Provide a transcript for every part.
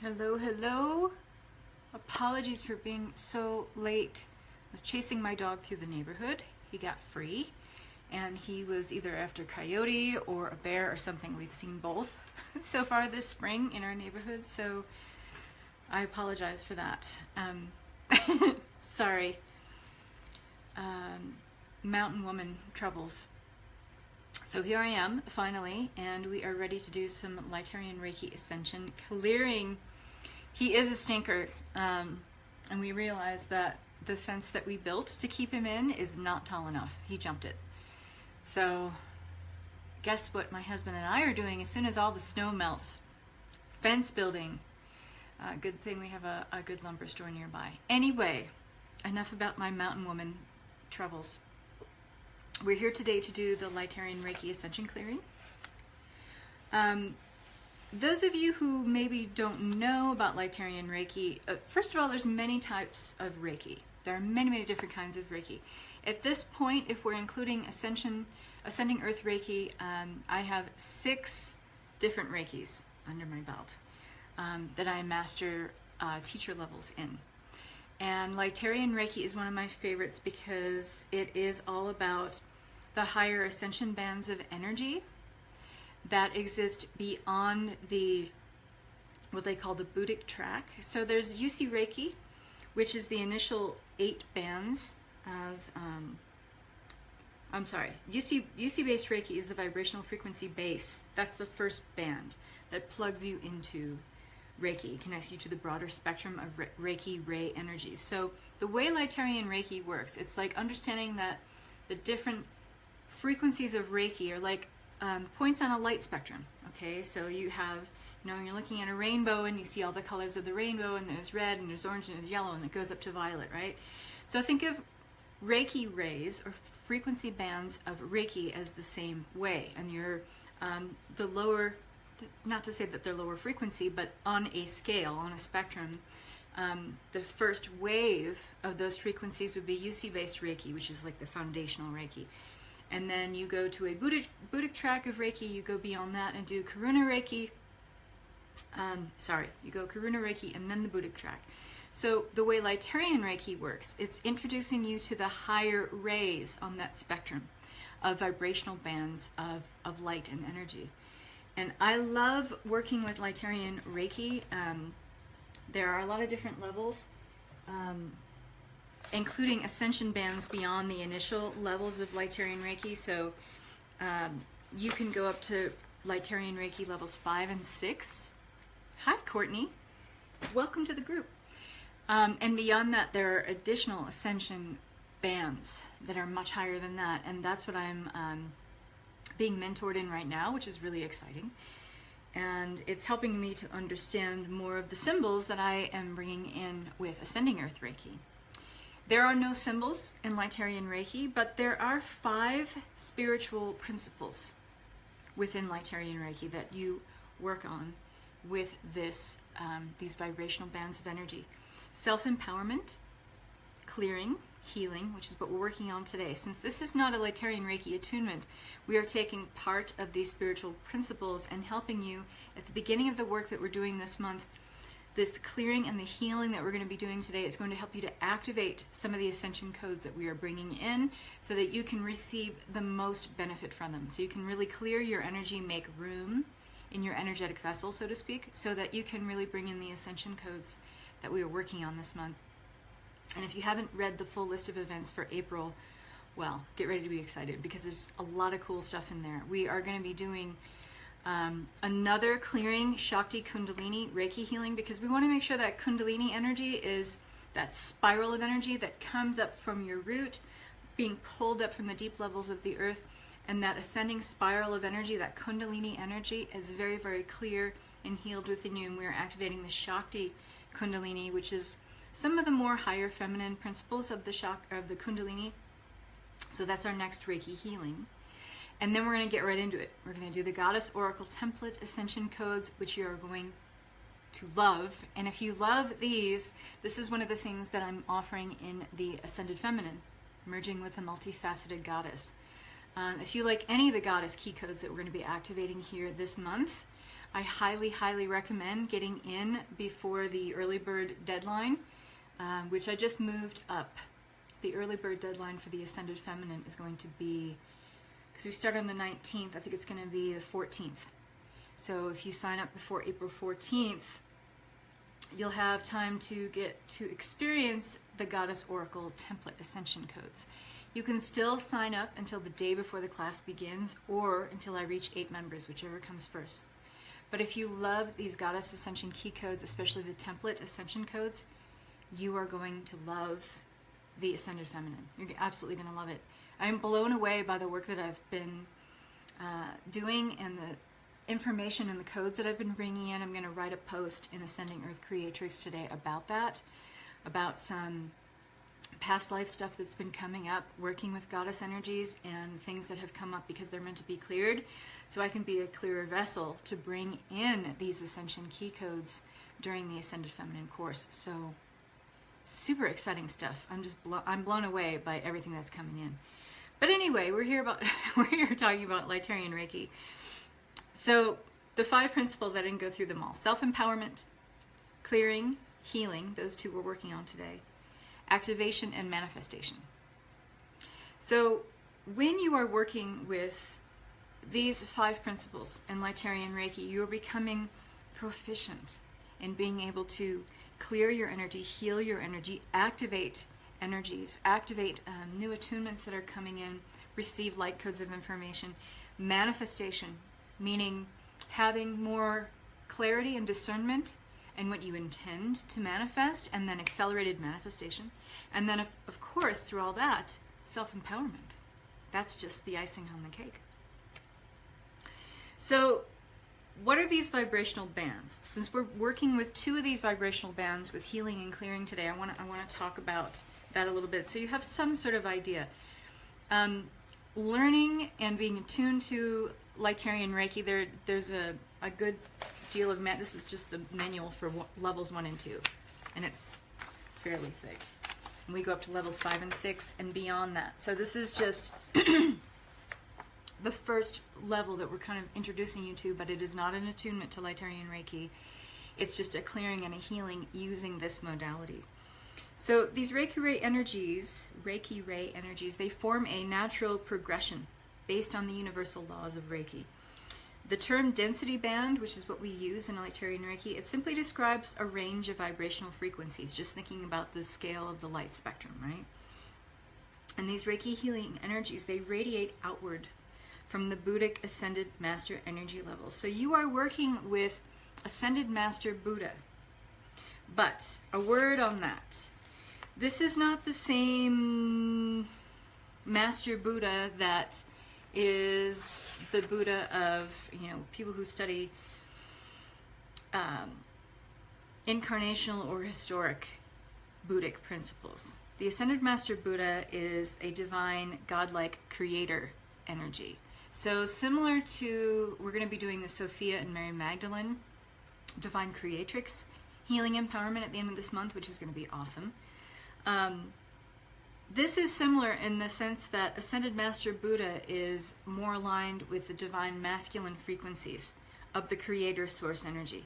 Hello, hello. Apologies for being so late. I was chasing my dog through the neighborhood. He got free, and he was either after a coyote or a bear or something. We've seen both so far this spring in our neighborhood, so I apologize for that. Sorry. Mountain woman troubles. So here I am, finally, and we are ready to do some Lightarian Reiki Ascension, clearing. He is a stinker, and we realize that the fence that we built to keep him in is not tall enough. He jumped it. So guess what my husband and I are doing as soon as all the snow melts? Fence building. Good thing we have a good lumber store nearby. Anyway, enough about my mountain woman troubles. We're here today to do the Lightarian Reiki Ascension clearing. Those of you who maybe don't know about Lightarian Reiki, first of all, there's many types of Reiki. There are many, many different kinds of Reiki. At this point, if we're including Ascension, Ascending Earth Reiki, I have 6 different Reikis under my belt that I master teacher levels in. And Lightarian Reiki is one of my favorites because it is all about the higher ascension bands of energy that exist beyond what they call the Buddhic track. So there's UC Reiki, which is the initial 8 bands of, UC-based Reiki is the vibrational frequency base. That's the first band that plugs you into Reiki, connects you to the broader spectrum of Reiki ray energies. So the way Lightarian Reiki works, it's like understanding that the different frequencies of Reiki are like points on a light spectrum. Okay, so you have, you're looking at a rainbow and you see all the colors of the rainbow, and there's red and there's orange and there's yellow, and it goes up to violet, right? So think of Reiki rays or frequency bands of Reiki as the same way, and you're the lower, not to say that they're lower frequency, but on a scale, on a spectrum, the first wave of those frequencies would be UC-based Reiki, which is like the foundational Reiki. And then you go to a Buddhic track of Reiki, you go beyond that and do Karuna Reiki. You go Karuna Reiki and then the Buddhic track. So the way Lightarian Reiki works, it's introducing you to the higher rays on that spectrum of vibrational bands of light and energy. And I love working with Lightarian Reiki. There are a lot of different levels, including ascension bands beyond the initial levels of Lightarian Reiki. So you can go up to Lightarian Reiki levels 5 and 6. Hi, Courtney. Welcome to the group. And beyond that, there are additional ascension bands that are much higher than that. And that's what I'm being mentored in right now, which is really exciting. And it's helping me to understand more of the symbols that I am bringing in with Ascending Earth Reiki. There are no symbols in Lightarian Reiki, but there are 5 spiritual principles within Lightarian Reiki that you work on with these vibrational bands of energy. Self-empowerment, clearing, healing, which is what we're working on today. Since this is not a Lightarian Reiki attunement, we are taking part of these spiritual principles and helping you at the beginning of the work that we're doing this month. This clearing and the healing that we're going to be doing today is going to help you to activate some of the ascension codes that we are bringing in so that you can receive the most benefit from them. So you can really clear your energy, make room in your energetic vessel, so to speak, so that you can really bring in the ascension codes that we are working on this month. And if you haven't read the full list of events for April, well, get ready to be excited because there's a lot of cool stuff in there. We are going to be doing another clearing, Shakti Kundalini Reiki healing, because we want to make sure that Kundalini energy is that spiral of energy that comes up from your root, being pulled up from the deep levels of the earth, and that ascending spiral of energy, that Kundalini energy, is very, very clear and healed within you. And we're activating the Shakti Kundalini, which is some of the more higher feminine principles of the Kundalini. So that's our next Reiki healing. And then we're going to get right into it. We're going to do the Goddess Oracle Template Ascension Codes, which you are going to love. And if you love these, this is one of the things that I'm offering in the Ascended Feminine, merging with the multifaceted goddess. If you like any of the goddess key codes that we're going to be activating here this month, I highly, highly recommend getting in before the early bird deadline, which I just moved up. The early bird deadline for the Ascended Feminine is going to be, because we start on the 19th, I think it's going to be the 14th. So if you sign up before April 14th, you'll have time to get to experience the Goddess Oracle Template Ascension Codes. You can still sign up until the day before the class begins, or until I reach 8 members, whichever comes first. But if you love these Goddess Ascension Key Codes, especially the Template Ascension Codes, you are going to love the Ascended Feminine. You're absolutely going to love it. I'm blown away by the work that I've been doing and the information and the codes that I've been bringing in. I'm going to write a post in Ascending Earth Creatrix today about that, about some past life stuff that's been coming up, working with goddess energies and things that have come up because they're meant to be cleared, so I can be a clearer vessel to bring in these Ascension Key Codes during the Ascended Feminine course. So super exciting stuff. I'm blown away by everything that's coming in. But anyway, we're here talking about Lightarian Reiki. So the 5 principles, I didn't go through them all. Self-empowerment, clearing, healing, those 2 we're working on today. Activation and manifestation. So when you are working with these 5 principles in Lightarian Reiki, you are becoming proficient in being able to clear your energy, heal your energy, activate energies, activate new attunements that are coming in, receive light codes of information. Manifestation, meaning having more clarity and discernment in what you intend to manifest, and then accelerated manifestation. And then, of course, through all that, self-empowerment. That's just the icing on the cake. So what are these vibrational bands? Since we're working with 2 of these vibrational bands with healing and clearing today, I want to talk about that a little bit so you have some sort of idea. Learning and being attuned to Lightarian Reiki, there's a good deal of this is just the manual for levels 1 and 2, and it's fairly thick. And we go up to levels 5 and 6 and beyond that. So this is just the first level that we're kind of introducing you to, but it is not an attunement to Lightarian Reiki. It's just a clearing and a healing using this modality. So these Reiki Ray energies, they form a natural progression based on the universal laws of Reiki. The term density band, which is what we use in Lightarian Reiki, it simply describes a range of vibrational frequencies, just thinking about the scale of the light spectrum, right? And these Reiki healing energies, they radiate outward from the Buddhic Ascended Master energy level. So you are working with Ascended Master Buddha. But a word on that. This is not the same Master Buddha that is the Buddha of, people who study incarnational or historic Buddhic principles. The Ascended Master Buddha is a divine, godlike creator energy. So similar to, we're going to be doing the Sophia and Mary Magdalene Divine Creatrix Healing Empowerment at the end of this month, which is going to be awesome. This is similar in the sense that Ascended Master Buddha is more aligned with the divine masculine frequencies of the creator source energy.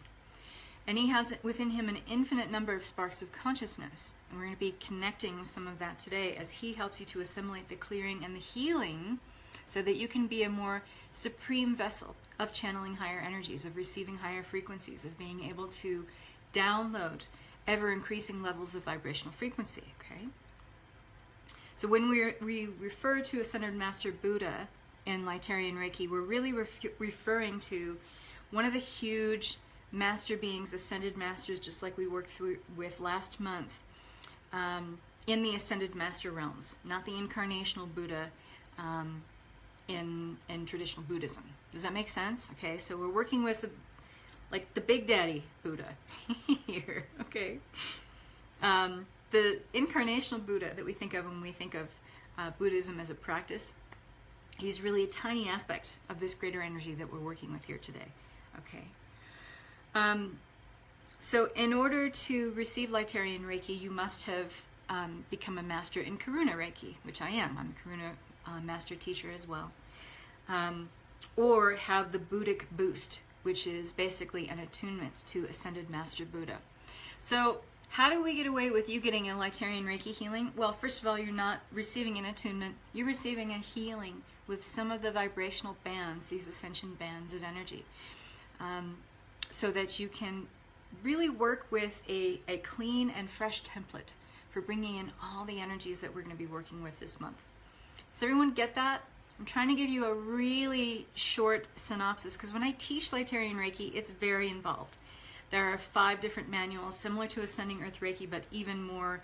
And he has within him an infinite number of sparks of consciousness. And we're going to be connecting with some of that today as he helps you to assimilate the clearing and the healing so that you can be a more supreme vessel of channeling higher energies, of receiving higher frequencies, of being able to download ever-increasing levels of vibrational frequency, okay? So when we refer to Ascended Master Buddha in Lightarian Reiki, we're really referring to one of the huge master beings, ascended masters, just like we worked through with last month, in the Ascended Master realms, not the incarnational Buddha in traditional Buddhism. Does that make sense? Okay, so we're working with the Big Daddy Buddha here, okay? The incarnational Buddha that we think of when we think of Buddhism as a practice, he's really a tiny aspect of this greater energy that we're working with here today, okay? So in order to receive Lightarian Reiki, you must have become a master in Karuna Reiki, which I am. I'm a Karuna master teacher as well. Or have the Buddhic boost which is basically an attunement to Ascended Master Buddha. So how do we get away with you getting a Lightarian Reiki healing? Well, first of all, you're not receiving an attunement. You're receiving a healing with some of the vibrational bands, these ascension bands of energy, so that you can really work with a clean and fresh template for bringing in all the energies that we're going to be working with this month. Does everyone get that? I'm trying to give you a really short synopsis because when I teach Lightarian Reiki, it's very involved. There are 5 different manuals similar to Ascending Earth Reiki, but even more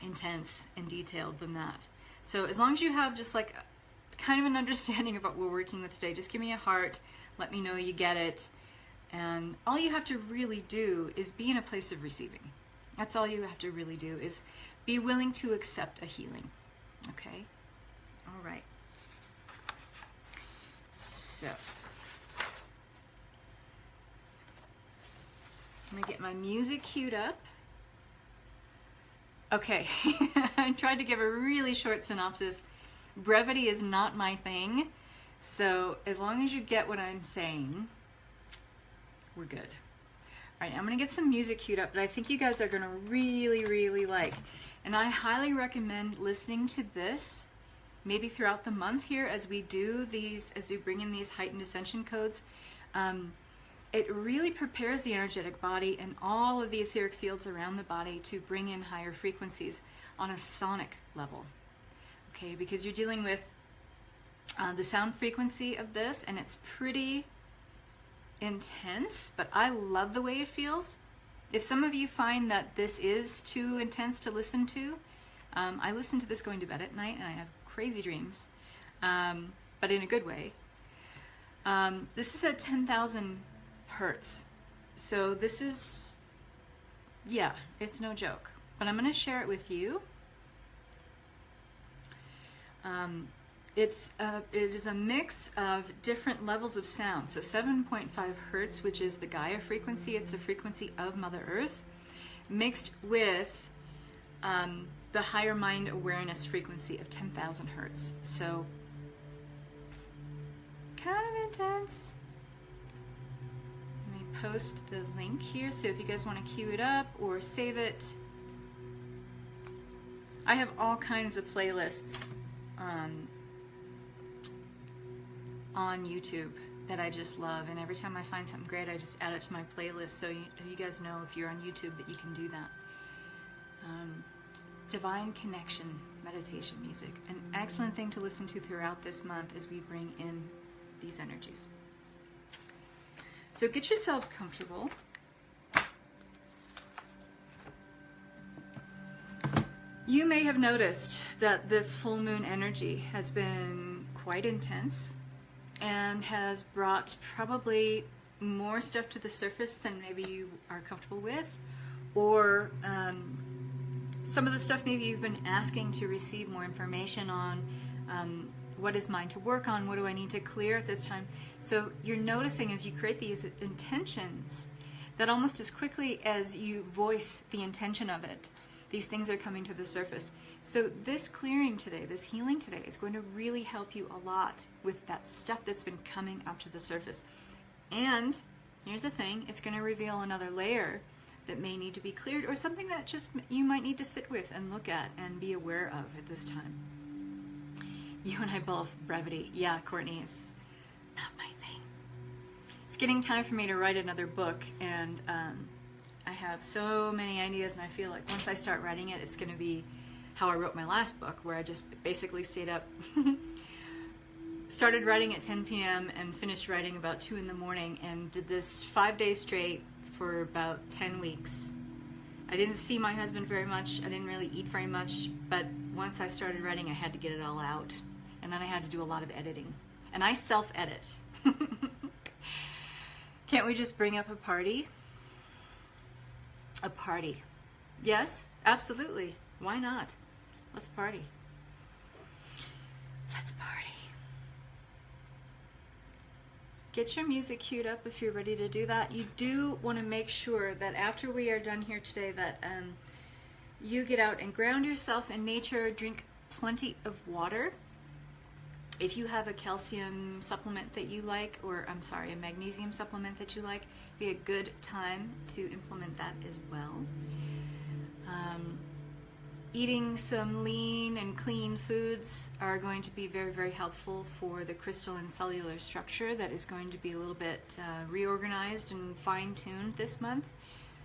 intense and detailed than that. So as long as you have just like kind of an understanding of what we're working with today, just give me a heart, let me know you get it, and all you have to really do is be in a place of receiving. That's all you have to really do, is be willing to accept a healing. Okay? All right. So, I'm gonna get my music queued up. Okay, I tried to give a really short synopsis. Brevity is not my thing, so as long as you get what I'm saying, we're good. All right, I'm gonna get some music queued up that I think you guys are gonna really, really like. And I highly recommend listening to this maybe throughout the month here as we do these, as we bring in these heightened ascension codes. It really prepares the energetic body and all of the etheric fields around the body to bring in higher frequencies on a sonic level. Okay, because you're dealing with the sound frequency of this, and it's pretty intense, but I love the way it feels. If some of you find that this is too intense to listen to, I listen to this going to bed at night and I have crazy dreams, but in a good way. This is at 10,000 hertz, so this is, yeah, it's no joke, but I'm going to share it with you. It is a mix of different levels of sound. So 7.5 hertz, which is the Gaia frequency, it's the frequency of Mother Earth, mixed with the higher mind awareness frequency of 10,000 hertz. So kind of intense. Let me post the link here, so if you guys want to queue it up or save it. I have all kinds of playlists on YouTube that I just love, and every time I find something great, I just add it to my playlist, so you guys know if you're on YouTube that you can do that. Divine Connection meditation music, an excellent thing to listen to throughout this month as we bring in these energies. So get yourselves comfortable. You may have noticed that this full moon energy has been quite intense and has brought probably more stuff to the surface than maybe you are comfortable with, or some of the stuff maybe you've been asking to receive more information on. What is mine to work on? What do I need to clear at this time? So you're noticing as you create these intentions that almost as quickly as you voice the intention of it, these things are coming to the surface. So this clearing today, this healing today, is going to really help you a lot with that stuff that's been coming up to the surface. And here's the thing, it's going to reveal another layer that may need to be cleared, or something that just you might need to sit with and look at and be aware of at this time. You and I both, brevity. Yeah, Courtney, it's not my thing. It's getting time for me to write another book, and I have so many ideas, and I feel like once I start writing it, it's going to be how I wrote my last book, where I just basically stayed up, started writing at 10 p.m. and finished writing about 2 in the morning, and did this 5 days straight for about 10 weeks. I didn't see my husband very much. I didn't really eat very much, but once I started writing, I had to get it all out. And then I had to do a lot of editing. And I self-edit. Can't we just bring up a party? A party. Yes, absolutely. Why not? Let's party. Let's party. Get your music queued up if you're ready to do that. You do want to make sure that after we are done here today that you get out and ground yourself in nature, drink plenty of water. If you have a calcium supplement that you like, or I'm sorry, a magnesium supplement that you like, be a good time to implement that as well. Eating some lean and clean foods are going to be very, very helpful for the crystalline cellular structure that is going to be a little bit reorganized and fine-tuned this month.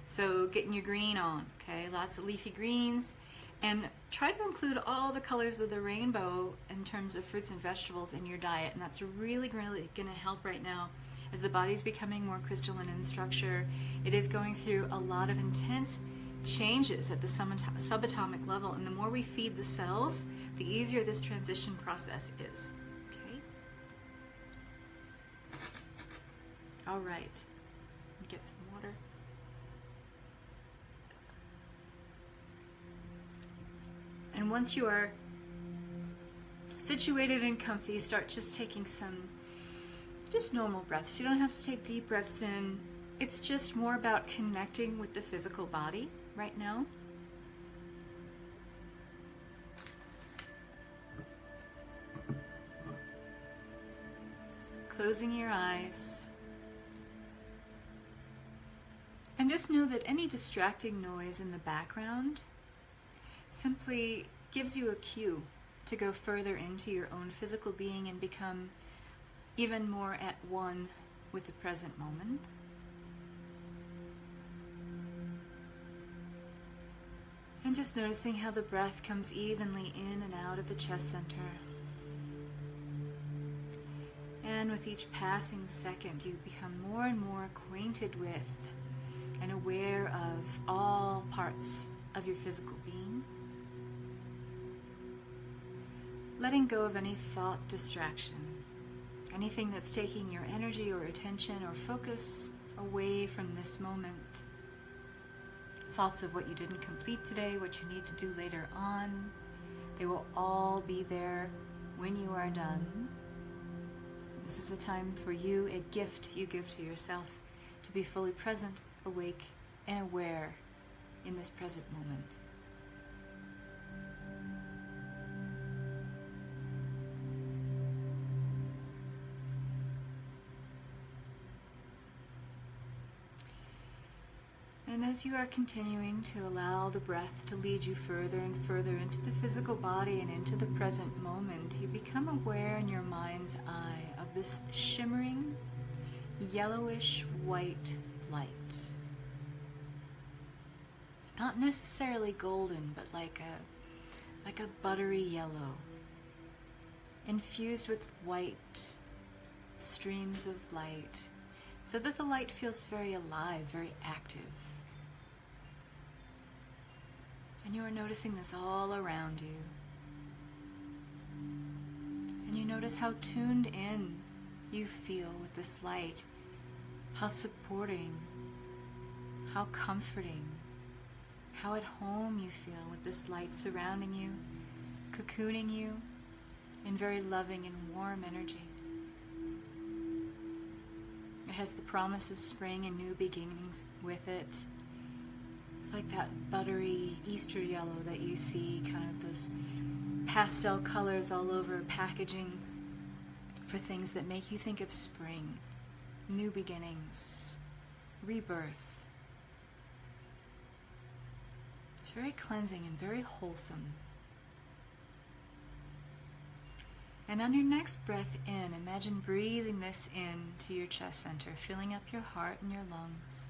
So getting your green on, okay? Lots of leafy greens. And try to include all the colors of the rainbow in terms of fruits and vegetables in your diet. And that's really, really going to help right now as the body's becoming more crystalline in structure. It is going through a lot of intense changes at the subatomic level, and the more we feed the cells, the easier this transition process is. Okay? All right. Get some water. And once you are situated and comfy, start just taking some just normal breaths. You don't have to take deep breaths in. It's just more about connecting with the physical body right now. Closing your eyes. And just know that any distracting noise in the background simply gives you a cue to go further into your own physical being and become even more at one with the present moment. And just noticing how the breath comes evenly in and out of the chest center. And with each passing second, you become more and more acquainted with and aware of all parts of your physical being. Letting go of any thought distraction, anything that's taking your energy or attention or focus away from this moment. Thoughts of what you didn't complete today, what you need to do later on, they will all be there when you are done. This is a time for you, a gift you give to yourself, to be fully present, awake, and aware in this present moment. And as you are continuing to allow the breath to lead you further and further into the physical body and into the present moment, you become aware in your mind's eye of this shimmering, yellowish white light. Not necessarily golden, but like a buttery yellow, infused with white streams of light, so that the light feels very alive, very active. And you are noticing this all around you. And you notice how tuned in you feel with this light, how supporting, how comforting, how at home you feel with this light surrounding you, cocooning you in very loving and warm energy. It has the promise of spring and new beginnings with it. It's like that buttery Easter yellow that you see, kind of those pastel colors all over packaging for things that make you think of spring, new beginnings, rebirth. It's very cleansing and very wholesome. And on your next breath in, imagine breathing this in to your chest center, filling up your heart and your lungs.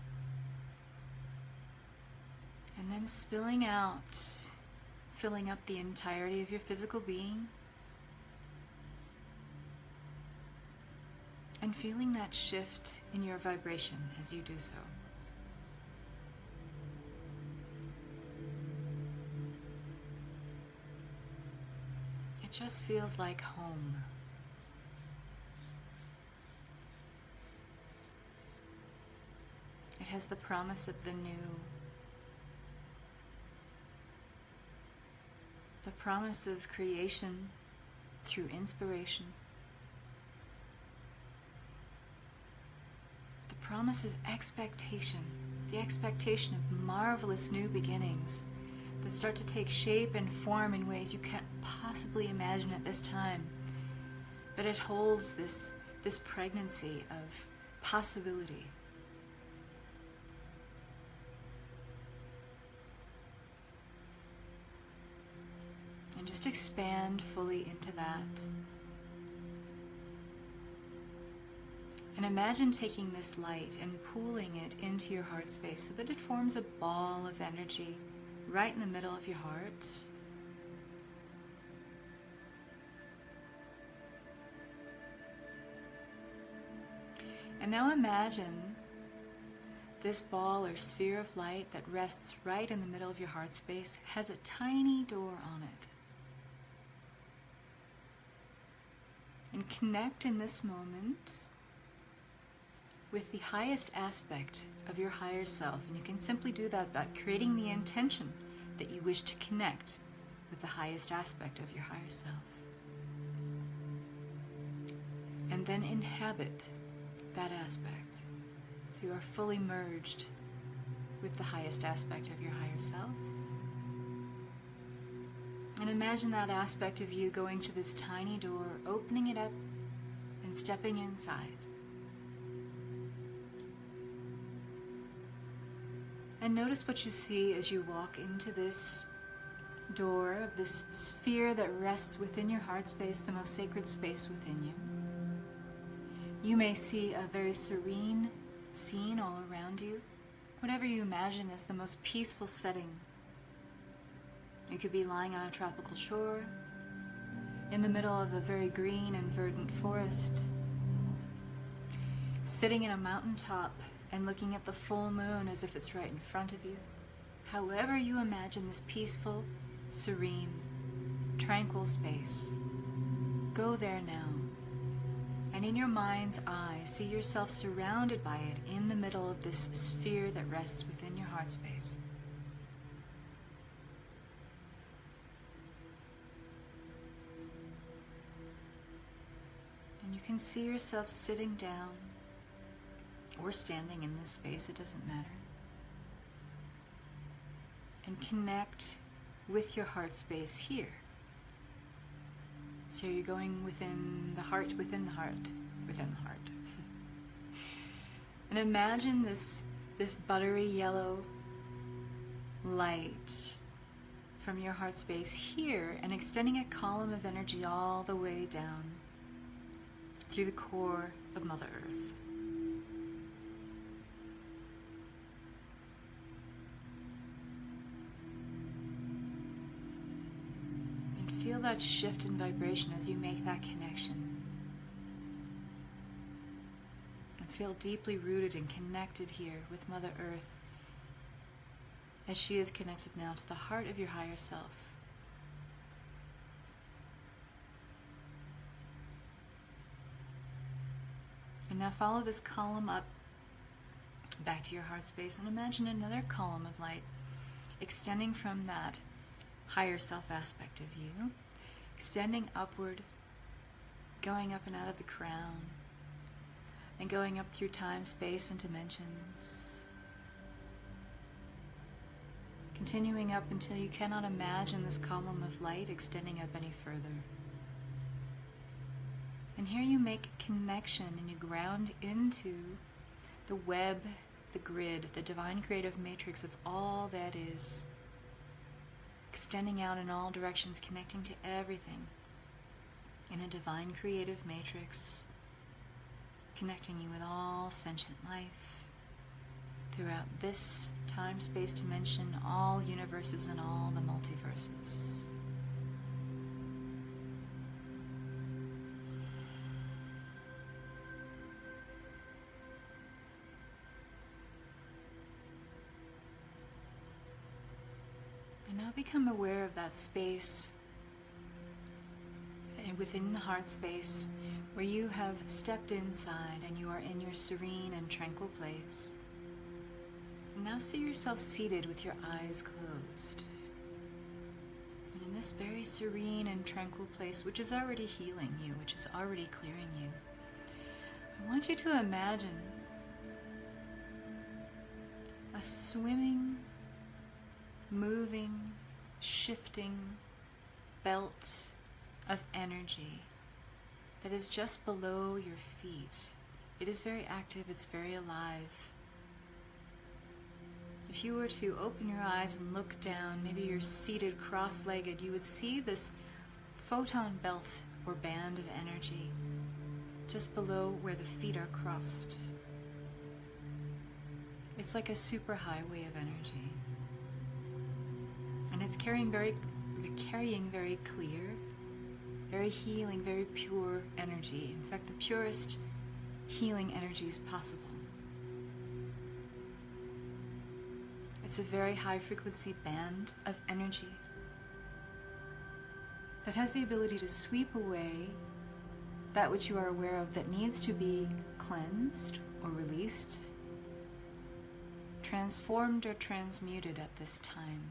And then spilling out, filling up the entirety of your physical being. And feeling that shift in your vibration as you do so. It just feels like home. It has the promise of the new. The promise of creation through inspiration. The promise of expectation, the expectation of marvelous new beginnings that start to take shape and form in ways you can't possibly imagine at this time. but it holds this pregnancy of possibility. And just expand fully into that. And imagine taking this light and pooling it into your heart space so that it forms a ball of energy right in the middle of your heart. And now imagine this ball or sphere of light that rests right in the middle of your heart space has a tiny door on it. And connect in this moment with the highest aspect of your higher self. And you can simply do that by creating the intention that you wish to connect with the highest aspect of your higher self. And then inhabit that aspect. So you are fully merged with the highest aspect of your higher self. And imagine that aspect of you going to this tiny door, opening it up, and stepping inside. And notice what you see as you walk into this door of this sphere that rests within your heart space, the most sacred space within you. You may see a very serene scene all around you, whatever you imagine as the most peaceful setting. You could be lying on a tropical shore, in the middle of a very green and verdant forest, sitting in a mountaintop and looking at the full moon as if it's right in front of you. However you imagine this peaceful, serene, tranquil space, go there now. And in your mind's eye, see yourself surrounded by it in the middle of this sphere that rests within your heart space. And you can see yourself sitting down or standing in this space, it doesn't matter. And connect with your heart space here. So you're going within the heart, within the heart, within the heart. And imagine this buttery yellow light from your heart space here and extending a column of energy all the way down through the core of Mother Earth. Feel that shift in vibration as you make that connection. And feel deeply rooted and connected here with Mother Earth as she is connected now to the heart of your higher self. And now follow this column up back to your heart space and imagine another column of light extending from that higher self aspect of you, extending upward, going up and out of the crown, and going up through time, space, and dimensions. Continuing up until you cannot imagine this column of light extending up any further. And here you make connection and you ground into the web, the grid, the divine creative matrix of all that is, extending out in all directions, connecting to everything in a divine creative matrix, connecting you with all sentient life throughout this time, space, dimension, all universes and all the multiverses. Become aware of that space within the heart space where you have stepped inside and you are in your serene and tranquil place. And now see yourself seated with your eyes closed. And in this very serene and tranquil place, which is already healing you, which is already clearing you, I want you to imagine a swimming, moving, shifting belt of energy that is just below your feet. It is very active, it's very alive. If you were to open your eyes and look down, maybe you're seated cross-legged, you would see this photon belt or band of energy just below where the feet are crossed. It's like a superhighway of energy. And it's carrying very clear, very healing, very pure energy. In fact, the purest healing energies possible. It's a very high frequency band of energy that has the ability to sweep away that which you are aware of that needs to be cleansed or released, transformed or transmuted at this time.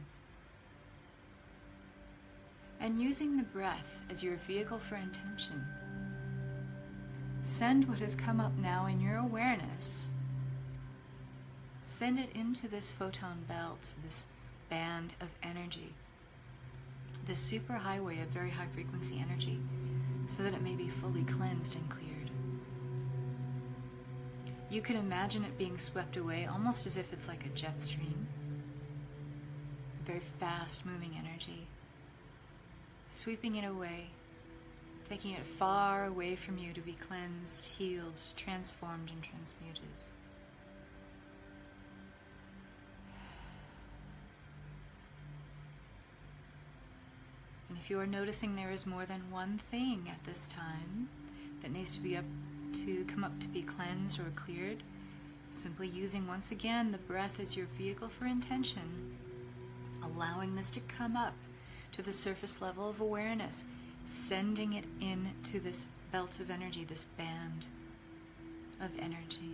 And using the breath as your vehicle for intention, send what has come up now in your awareness, send it into this photon belt, this band of energy, this superhighway of very high frequency energy, so that it may be fully cleansed and cleared. You can imagine it being swept away almost as if it's like a jet stream, very fast moving energy, sweeping it away, taking it far away from you to be cleansed, healed, transformed, and transmuted. And if you are noticing there is more than one thing at this time that needs to come up to be cleansed or cleared, simply using once again the breath as your vehicle for intention, allowing this to come up to the surface level of awareness, sending it into this belt of energy, this band of energy.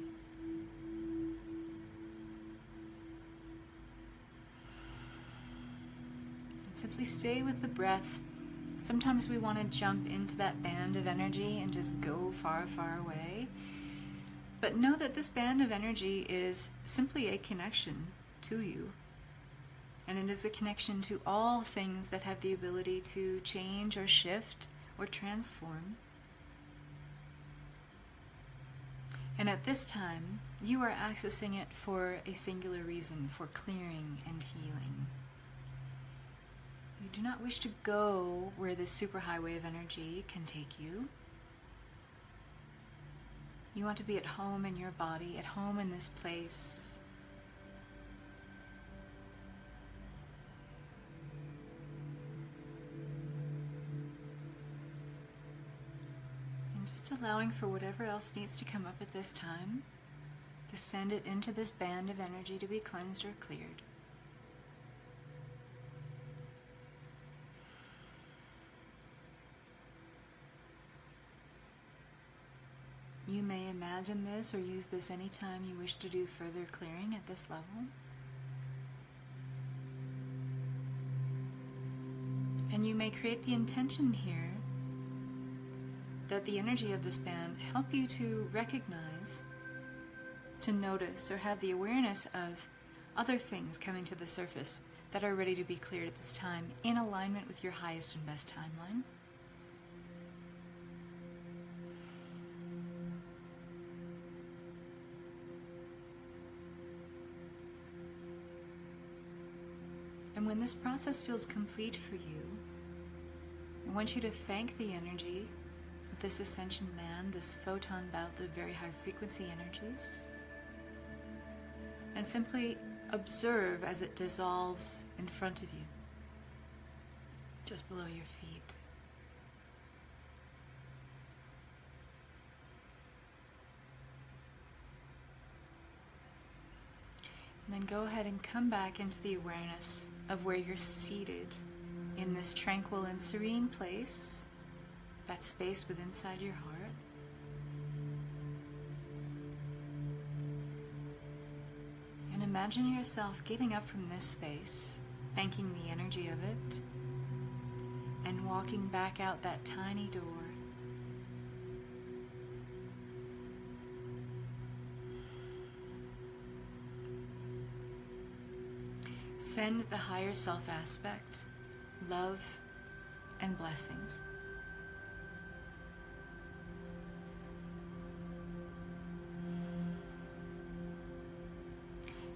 Simply stay with the breath. Sometimes we want to jump into that band of energy and just go far, far away. But know that this band of energy is simply a connection to you. And it is a connection to all things that have the ability to change or shift or transform. And at this time, you are accessing it for a singular reason, for clearing and healing. You do not wish to go where this superhighway of energy can take you. You want to be at home in your body, at home in this place. And just allowing for whatever else needs to come up at this time, to send it into this band of energy to be cleansed or cleared. You may imagine this or use this anytime you wish to do further clearing at this level. And you may create the intention here that the energy of this band help you to recognize, to notice, or have the awareness of other things coming to the surface that are ready to be cleared at this time in alignment with your highest and best timeline. And when this process feels complete for you, I want you to thank the energy of this ascension man, this photon belt of very high frequency energies, and simply observe as it dissolves in front of you, just below your feet. And then go ahead and come back into the awareness of where you're seated in this tranquil and serene place, that space within inside your heart. And imagine yourself getting up from this space, thanking the energy of it, and walking back out that tiny door. Send the higher self aspect, love, and blessings.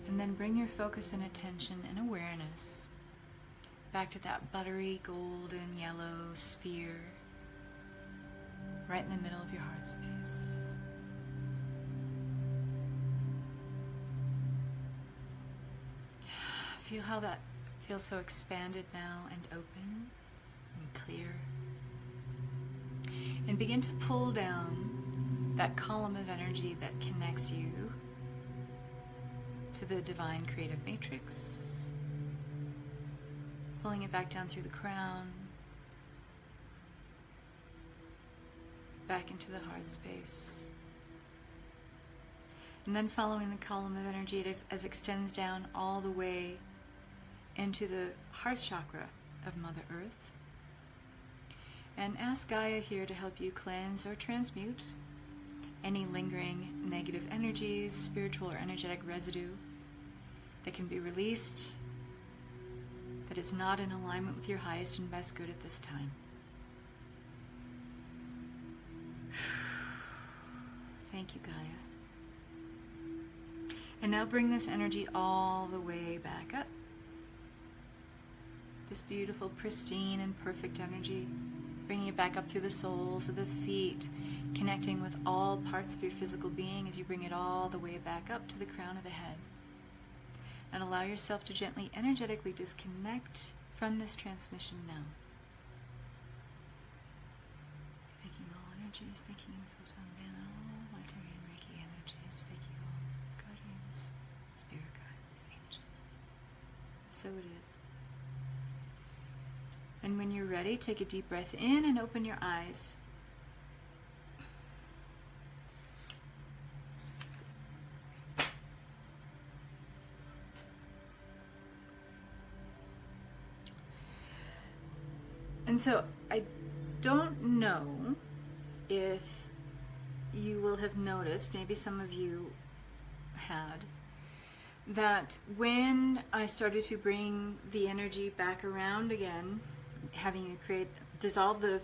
And then bring your focus and attention and awareness back to that buttery golden yellow sphere right in the middle of your heart space. Feel how that feels so expanded now and open and clear. And begin to pull down that column of energy that connects you to the divine creative matrix. Pulling it back down through the crown, back into the heart space. And then following the column of energy as it extends down all the way into the heart chakra of Mother Earth. And ask Gaia here to help you cleanse or transmute any lingering negative energies, spiritual or energetic residue that can be released, that is not in alignment with your highest and best good at this time. Thank you, Gaia. And now bring this energy all the way back up. This beautiful, pristine, and perfect energy. Bringing it back up through the soles of the feet, connecting with all parts of your physical being as you bring it all the way back up to the crown of the head. And allow yourself to gently, energetically disconnect from this transmission now. Thanking all energies, thanking the Photon band, all Lightarian Reiki energies, thank you all, guardians, spirit guides, angels. So it is. And when you're ready, take a deep breath in and open your eyes. And so I don't know if you will have noticed, maybe some of you had, that when I started to bring the energy back around again, having you dissolve the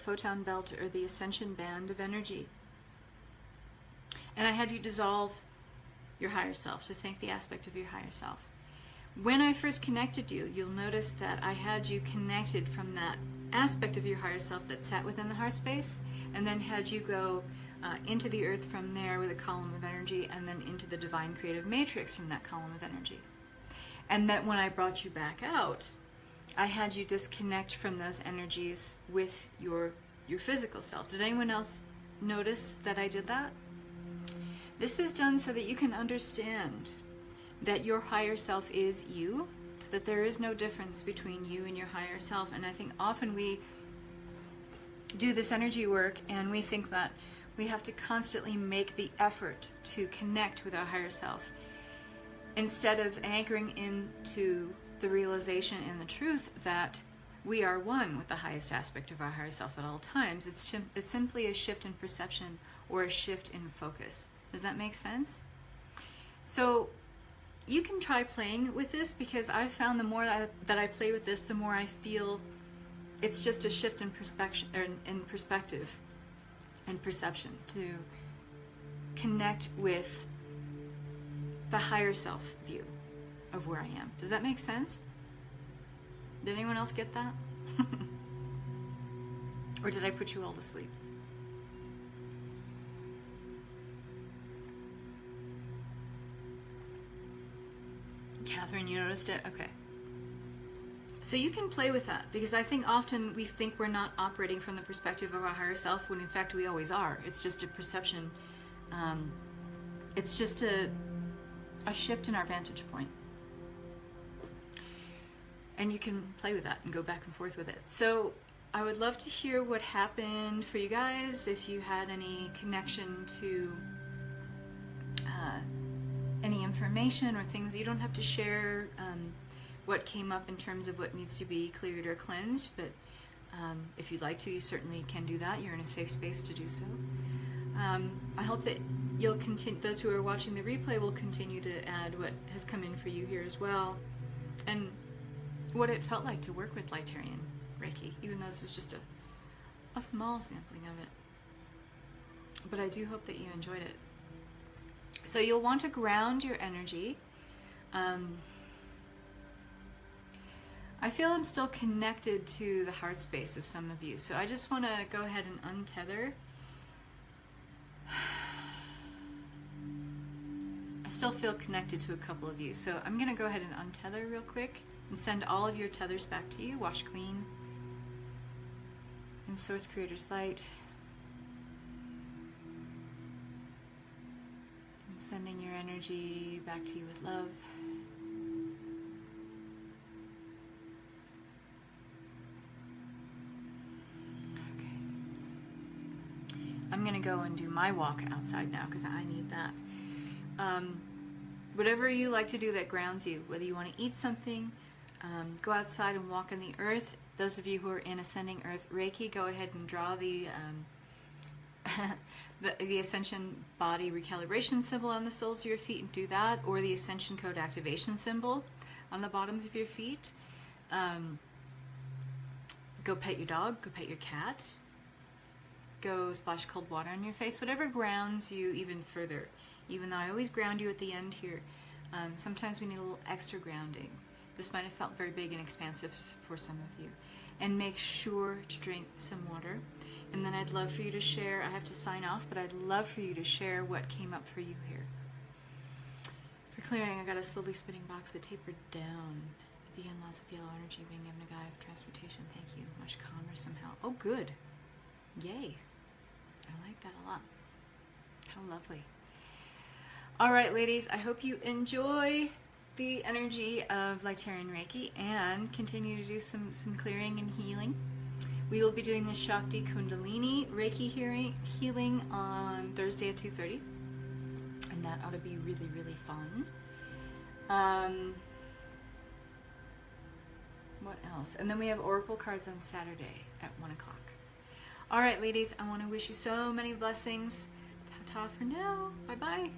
photon belt or the ascension band of energy, and I had you dissolve your higher self, to thank the aspect of your higher self. When I first connected you, you'll notice that I had you connected from that aspect of your higher self that sat within the heart space, and then had you go into the earth from there with a column of energy, and then into the divine creative matrix from that column of energy. And that when I brought you back out, I had you disconnect from those energies with your physical self. Did anyone else notice that I did that? This is done so that you can understand that your higher self is you, that there is no difference between you and your higher self. And I think often we do this energy work and we think that we have to constantly make the effort to connect with our higher self, instead of anchoring into the realization and the truth that we are one with the highest aspect of our higher self at all times. It's simply a shift in perception or a shift in focus. Does that make sense? So you can try playing with this, because I've found the more that I play with this, the more I feel it's just a shift in perspective and perception, to connect with the higher self view of where I am. Does that make sense? Did anyone else get that? Or did I put you all to sleep? Catherine, you noticed it? Okay. So you can play with that, because I think often we think we're not operating from the perspective of our higher self, when in fact we always are. It's just a perception. It's just a shift in our vantage point. And you can play with that and go back and forth with it. So I would love to hear what happened for you guys, if you had any connection to any information or things. You don't have to share what came up in terms of what needs to be cleared or cleansed, but if you'd like to, you certainly can do that. You're in a safe space to do so. I hope that you'll continue, those who are watching the replay will continue to add what has come in for you here as well, and what it felt like to work with Lightarian Reiki, even though this was just a small sampling of it. But I do hope that you enjoyed it. So you'll want to ground your energy I feel I'm still connected to the heart space of some of you, so I just want to go ahead and untether. I still feel connected to a couple of you, so I'm going to go ahead and untether real quick and send all of your tethers back to you. Wash clean. In Source Creator's light. And sending your energy back to you with love. I'm gonna go and do my walk outside now because I need that. Whatever you like to do that grounds you, whether you want to eat something, go outside and walk on the earth. Those of you who are in Ascending Earth Reiki, go ahead and draw the the Ascension body recalibration symbol on the soles of your feet and do that, or the Ascension code activation symbol on the bottoms of your feet. Go pet your dog, go pet your cat. Go splash cold water on your face, whatever grounds you even further. Even though I always ground you at the end here, sometimes we need a little extra grounding. This might have felt very big and expansive for some of you. And make sure to drink some water. And then I'd love for you to share, I have to sign off, but I'd love for you to share what came up for you here. For clearing, I got a slowly spinning box that tapered down. At the end, lots of yellow energy being given a guy of transportation. Thank you. Much calmer somehow. Oh, good. Yay. I like that a lot. How lovely. All right, ladies, I hope you enjoy the energy of Lightarian Reiki and continue to do some clearing and healing. We will be doing the Shakti Kundalini Reiki healing on Thursday at 2:30, and that ought to be really, really fun. What else? And then we have Oracle cards on Saturday at 1 o'clock. All right, ladies, I want to wish you so many blessings. Ta-ta for now. Bye-bye.